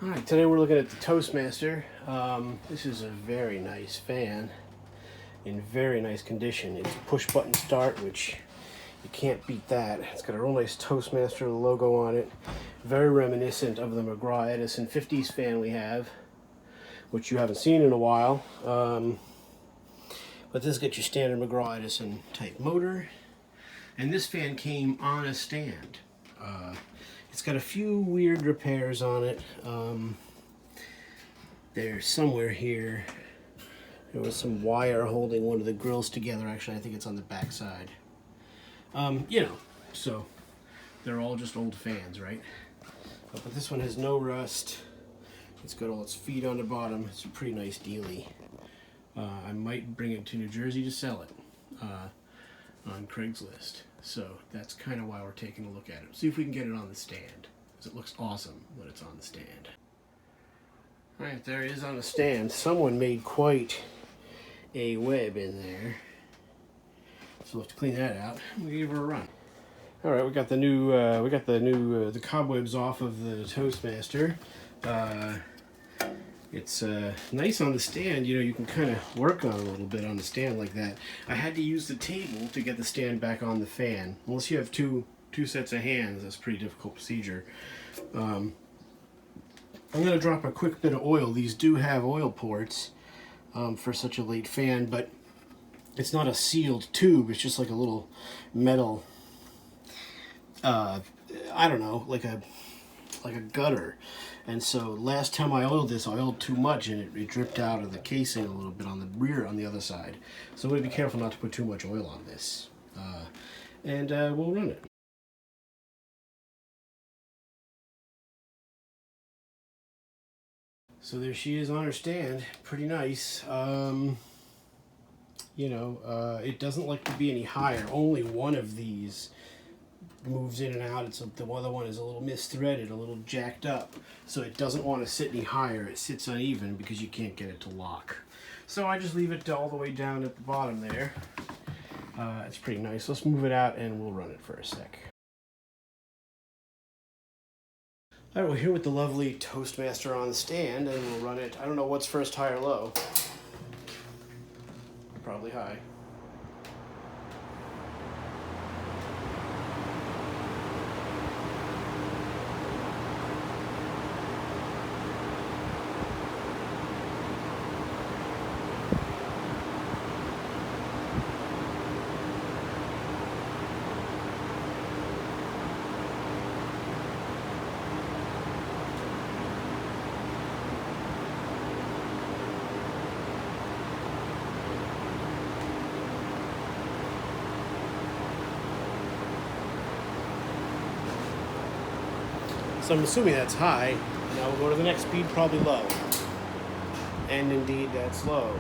Alright, today we're looking at the Toastmaster. This is a very nice fan in very nice condition. It's push button start, which you can't beat that. It's got a real nice Toastmaster logo on it. Very reminiscent of the McGraw-Edison 50s fan we have, which you haven't seen in a while. But this gets your standard McGraw-Edison type motor. And this fan came on a stand. It's got a few weird repairs on it. There's somewhere here. There was some wire holding one of the grills together. Actually, I think it's on the back side. So they're all just old fans, right? But this one has no rust. It's got all its feet on the bottom. It's a pretty nice dealie. I might bring it to New Jersey to sell it on Craigslist. So that's kind of why we're taking a look at it. See if we can get it on the stand, because it looks awesome when it's on the stand. All right, there it is on the stand. Someone made quite a web in there, so we'll have to clean that out. We'll give her a run. All right, we got the cobwebs off of the Toastmaster. It's nice on the stand. You can kind of work on it a little bit on the stand like that. I had to use the table to get the stand back on the fan. Unless you have two sets of hands, that's a pretty difficult procedure. I'm going to drop a quick bit of oil. These do have oil ports for such a late fan, but it's not a sealed tube. It's just like a little metal, I don't know, like a gutter. And so last time I oiled this, I oiled too much and it dripped out of the casing a little bit on the rear on the other side. So I'm going to be careful not to put too much oil on this. And we'll run it. So there she is on her stand. Pretty nice. It doesn't like to be any higher. Only one of these moves in and out. The other one is a little misthreaded, a little jacked up, so it doesn't want to sit any higher. It sits uneven because you can't get it to lock. So I just leave it all the way down at the bottom there. It's pretty nice. Let's move it out and we'll run it for a sec. All right, we're here with the lovely Toastmaster on the stand, and we'll run it. I don't know what's first, high or low. Probably high. So I'm assuming that's high. Now we'll go to the next speed, probably low. And indeed, that's low.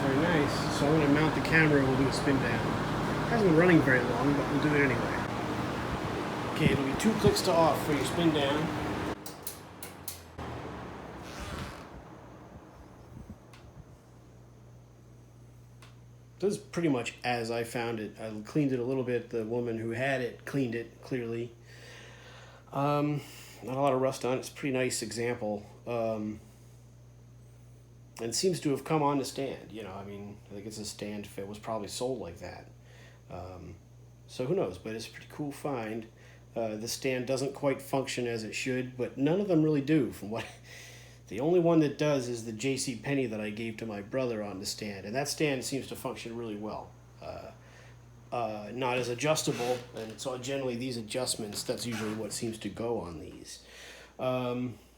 Very nice. So I'm going to mount the camera and we'll do a spin down. It hasn't been running very long, but we'll do it anyway. Okay, it'll be 2 clicks to off for your spin down. This is pretty much as I found it. I cleaned it a little bit. The woman who had it cleaned it clearly. Not a lot of rust on it. It's a pretty nice example. And seems to have come on the stand. You know, I mean, I think it's a stand if it was probably sold like that. So who knows? But it's a pretty cool find. The stand doesn't quite function as it should, but none of them really do. From what, the only one that does is the J.C. Penney that I gave to my brother on the stand, and that stand seems to function really well. Not as adjustable, and so generally these adjustments, that's usually what seems to go on these.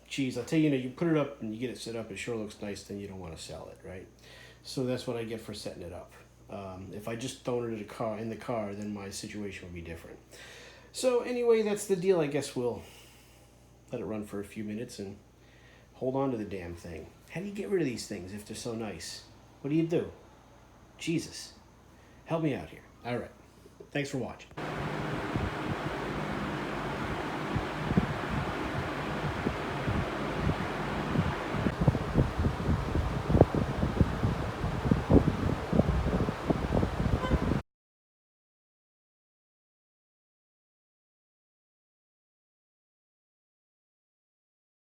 Geez, I'll tell you, you put it up and you get it set up, it sure looks nice, then you don't want to sell it, right? So that's what I get for setting it up. If I just thrown it in the car, then my situation would be different. So anyway, that's the deal. I guess we'll let it run for a few minutes and hold on to the damn thing. How do you get rid of these things if they're so nice? What do you do? Jesus, help me out here. All right. Thanks for watching.